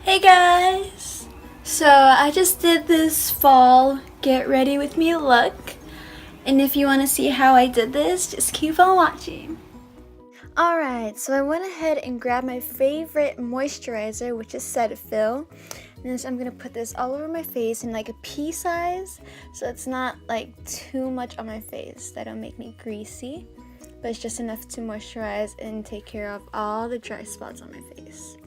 Hey guys! So I just did this fall get ready with me look, and if you want to see how I did this, just keep on watching. Alright, so I went ahead and grabbed my favorite moisturizer, which is Cetaphil, and so I'm going to put this all over my face in like a pea size, so it's not like too much on my face that'll make me greasy, but it's just enough to moisturize and take care of all the dry spots on my face.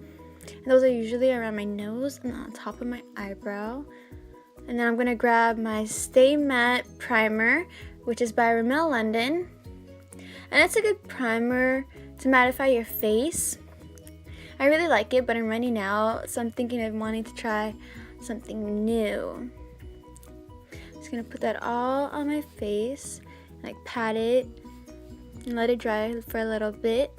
And those are usually around my nose and on top of my eyebrow. And then I'm going to grab my Stay Matte Primer, which is by Rimmel London. And it's a good primer to mattify your face. I really like it, but I'm running out, so I'm thinking of wanting to try something new. Just going to put that all on my face, like pat it and let it dry for a little bit.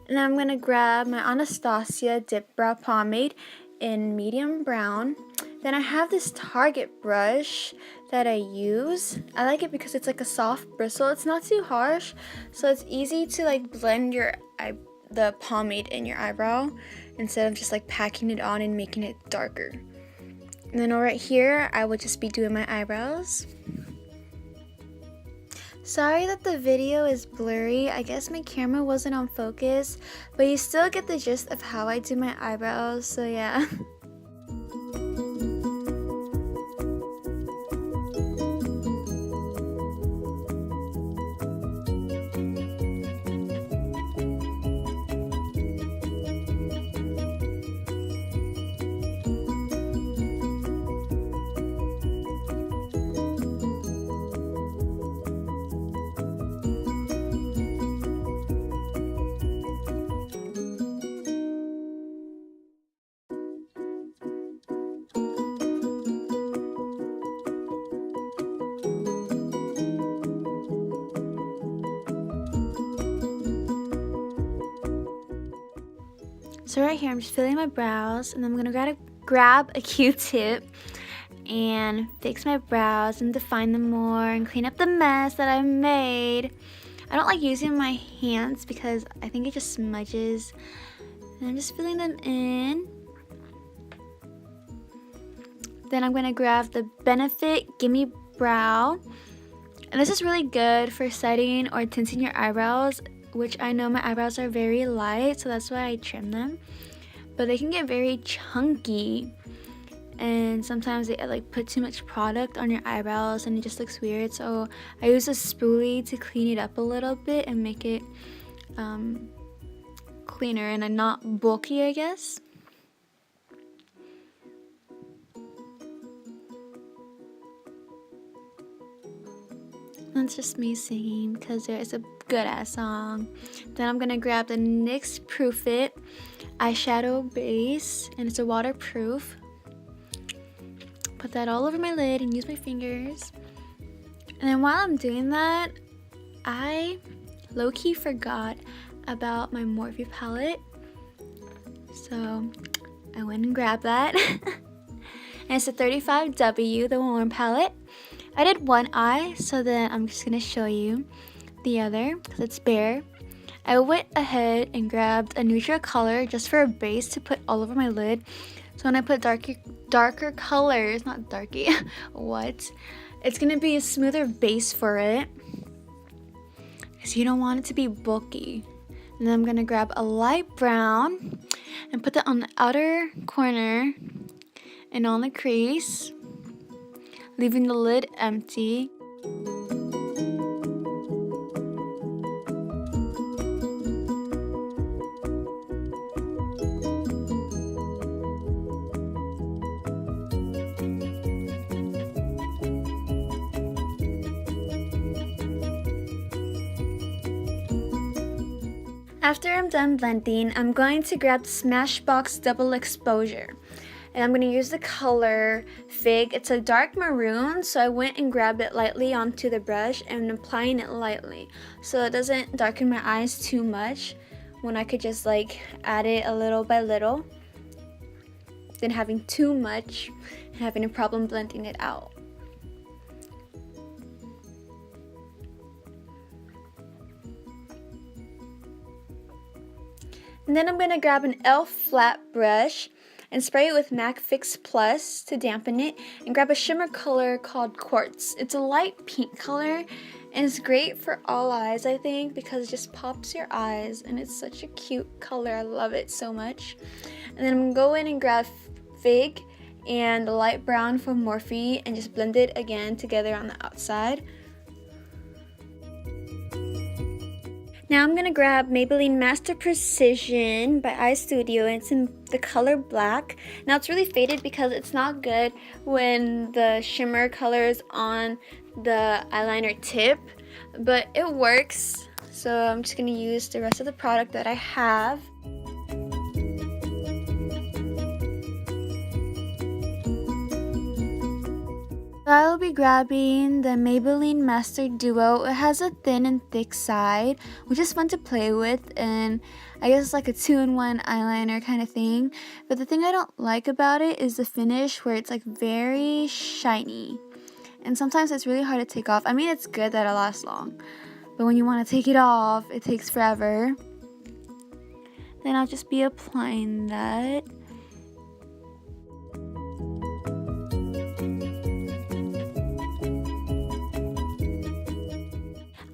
And then I'm going to grab my Anastasia Dip Brow Pomade in medium brown. Then I have this Target brush that I use. I like it because it's like a soft bristle. It's not too harsh, so it's easy to like blend the pomade in your eyebrow instead of just like packing it on and making it darker. And then right here, I will just be doing my eyebrows. Sorry that the video is blurry. I guess my camera wasn't on focus, but you still get the gist of how I do my eyebrows, so yeah. So right here, I'm just filling my brows, and I'm gonna grab a Q-tip and fix my brows and define them more and clean up the mess that I've made. I don't like using my hands because I think it just smudges. And I'm just filling them in. Then I'm gonna grab the Benefit Gimme Brow. And this is really good for setting or tinting your eyebrows, which I know my eyebrows are very light, so that's why I trim them. But they can get very chunky, and sometimes they like put too much product on your eyebrows and it just looks weird. So I use a spoolie to clean it up a little bit and make it cleaner and not bulky, I guess. That's just me singing because there is a good ass song. Then I'm gonna grab the NYX Proof It eyeshadow base, and it's a waterproof. Put that all over my lid and use my fingers. And then while I'm doing that, I low-key forgot about my Morphe palette, so I went and grabbed that. And it's a 35W, the warm palette. I did one eye, so then I'm just going to show you the other because it's bare. I went ahead and grabbed a neutral color just for a base to put all over my lid. So when I put darker colors, not darky, what? It's going to be a smoother base for it because you don't want it to be bulky. And then I'm going to grab a light brown and put that on the outer corner and on the crease, leaving the lid empty. After I'm done blending, I'm going to grab the SmashBox Double Exposure. And I'm going to use the color Fig. It's a dark maroon, so I went and grabbed it lightly onto the brush and applying it lightly, so it doesn't darken my eyes too much when I could just like add it a little by little than having too much and having a problem blending it out. And then I'm going to grab an e.l.f. flat brush and spray it with MAC Fix Plus to dampen it, and grab a shimmer color called Quartz. It's a light pink color, and it's great for all eyes, I think, because it just pops your eyes, and it's such a cute color. I love it so much. And then I'm going to go in and grab Fig and the light brown from Morphe and just blend it again together on the outside. Now I'm going to grab Maybelline Master Precision by Eye Studio, and it's in the color black. Now it's really faded because it's not good when the shimmer color is on the eyeliner tip, but it works. So I'm just going to use the rest of the product that I have. I will be grabbing the Maybelline Master Duo. It has a thin and thick side, which is fun to play with, and I guess it's like a 2-in-1 eyeliner kind of thing. But the thing I don't like about it is the finish, where it's like very shiny, and sometimes it's really hard to take off. I mean, it's good that it lasts long, but when you want to take it off, it takes forever. Then I'll just be applying that.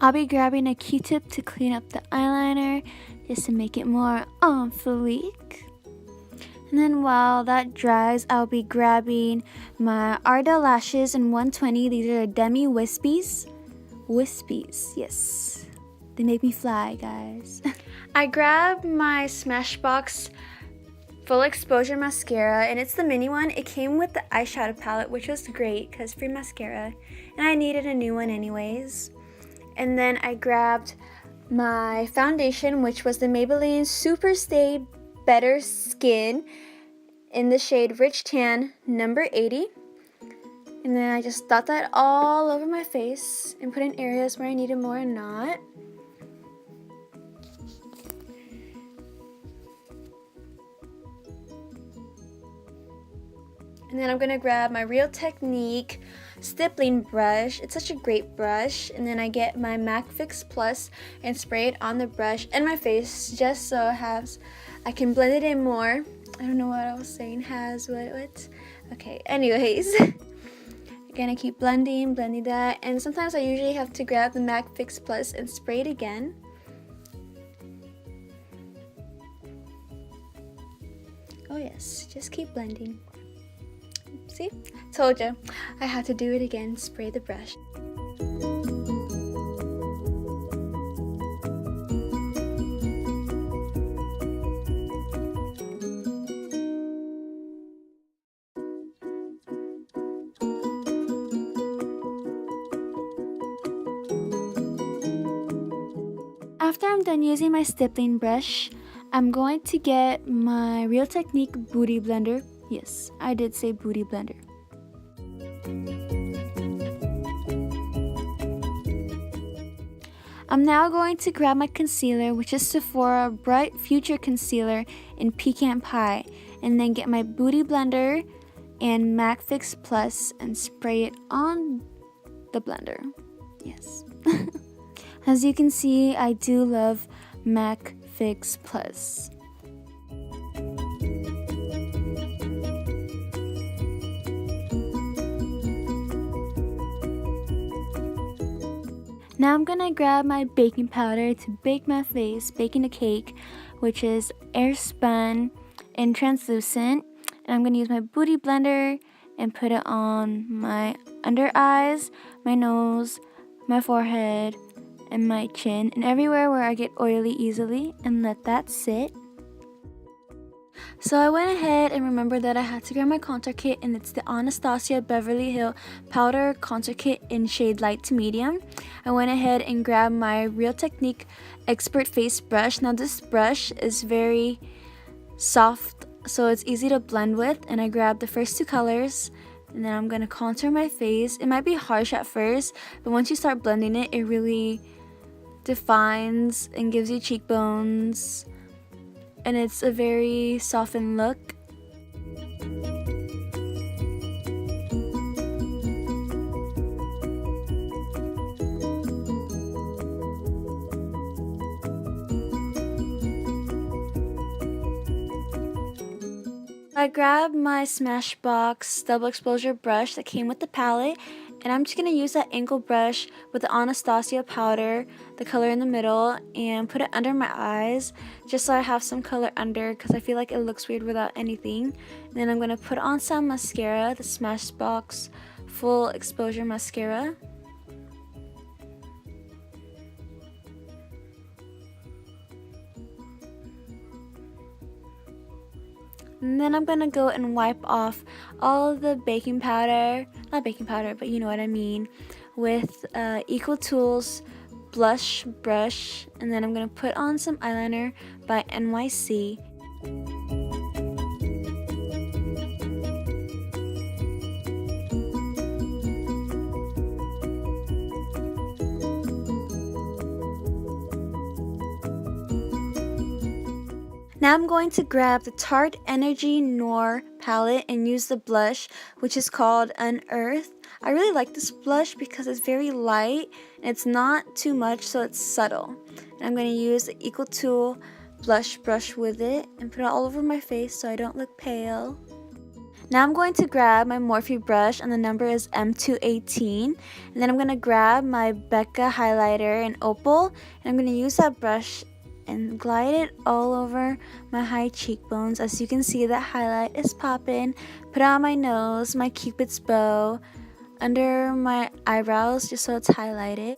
I'll be grabbing a Q-tip to clean up the eyeliner, just to make it more on fleek. And then while that dries, I'll be grabbing my Ardell lashes in 120. These are Demi Wispies. Wispies, yes. They make me fly, guys. I grabbed my SmashBox Full Exposure Mascara, and it's the mini one. It came with the eyeshadow palette, which was great because free mascara, and I needed a new one anyways. And then I grabbed my foundation, which was the Maybelline Super Stay Better Skin in the shade Rich Tan number 80. And then I just dot that all over my face and put in areas where I needed more and not. And then I'm going to grab my Real Technique stippling brush. It's such a great brush. And then I get my MAC Fix Plus and spray it on the brush and my face, just so I can blend it in more. I don't know what I was saying. What? Okay, anyways. Again, I keep blending that. And sometimes I usually have to grab the MAC Fix Plus and spray it again. Oh yes, just keep blending. See? Told you. I had to do it again. Spray the brush. After I'm done using my stippling brush, I'm going to get my Real Technique Booty Blender. Yes, I did say booty blender. I'm now going to grab my concealer, which is Sephora Bright Future Concealer in Pecan Pie, and then get my booty blender and MAC Fix Plus and spray it on the blender. Yes. As you can see, I do love MAC Fix Plus. Now I'm gonna grab my baking powder to bake my face, baking a cake, which is Airspun and translucent. And I'm gonna use my booty blender and put it on my under eyes, my nose, my forehead, and my chin, and everywhere where I get oily easily, and let that sit. So I went ahead and remembered that I had to grab my contour kit, and it's the Anastasia Beverly Hill Powder Contour Kit in shade light to medium. I went ahead and grabbed my Real Technique Expert Face Brush. Now this brush is very soft, so it's easy to blend with, and I grabbed the first two colors, and then I'm going to contour my face. It might be harsh at first, but once you start blending it, it really defines and gives you cheekbones, and it's a very softened look. I grabbed my SmashBox double exposure brush that came with the palette, and I'm just going to use that angle brush with the Anastasia powder, the color in the middle, and put it under my eyes just so I have some color under because I feel like it looks weird without anything. And then I'm going to put on some mascara, the SmashBox full exposure mascara. And then I'm going to go and wipe off all of the baking powder, not baking powder, but you know what I mean, with Equal Tools blush brush. And then I'm going to put on some eyeliner by NYC. Now I'm going to grab the Tarte Energy Noir palette and use the blush, which is called Unearth. I really like this blush because it's very light and it's not too much, so it's subtle. And I'm going to use the Equal Tool blush brush with it and put it all over my face so I don't look pale. Now I'm going to grab my Morphe brush, and the number is M218. And then I'm going to grab my Becca highlighter in Opal, and I'm going to use that brush and glide it all over my high cheekbones. As you can see, that highlight is popping. Put it on my nose, my cupid's bow, under my eyebrows just so it's highlighted.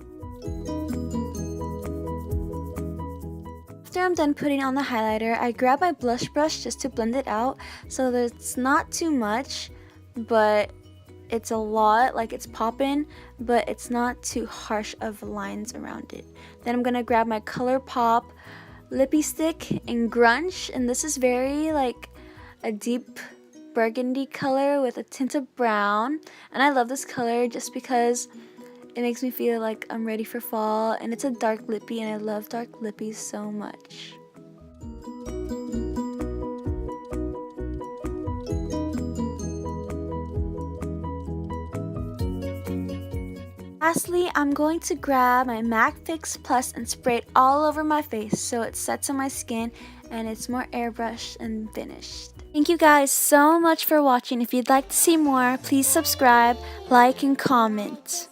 After I'm done putting on the highlighter, I grab my blush brush just to blend it out so that it's not too much, but it's a lot, like it's popping, but it's not too harsh of lines around it. Then I'm gonna grab my ColourPop lippy stick in Grunge, and this is very like a deep burgundy color with a tint of brown, and I love this color just because it makes me feel like I'm ready for fall, and it's a dark lippy, and I love dark lippies so much. Lastly, I'm going to grab my MAC Fix Plus and spray it all over my face so it sets on my skin and it's more airbrushed and finished. Thank you guys so much for watching. If you'd like to see more, please subscribe, like, and comment.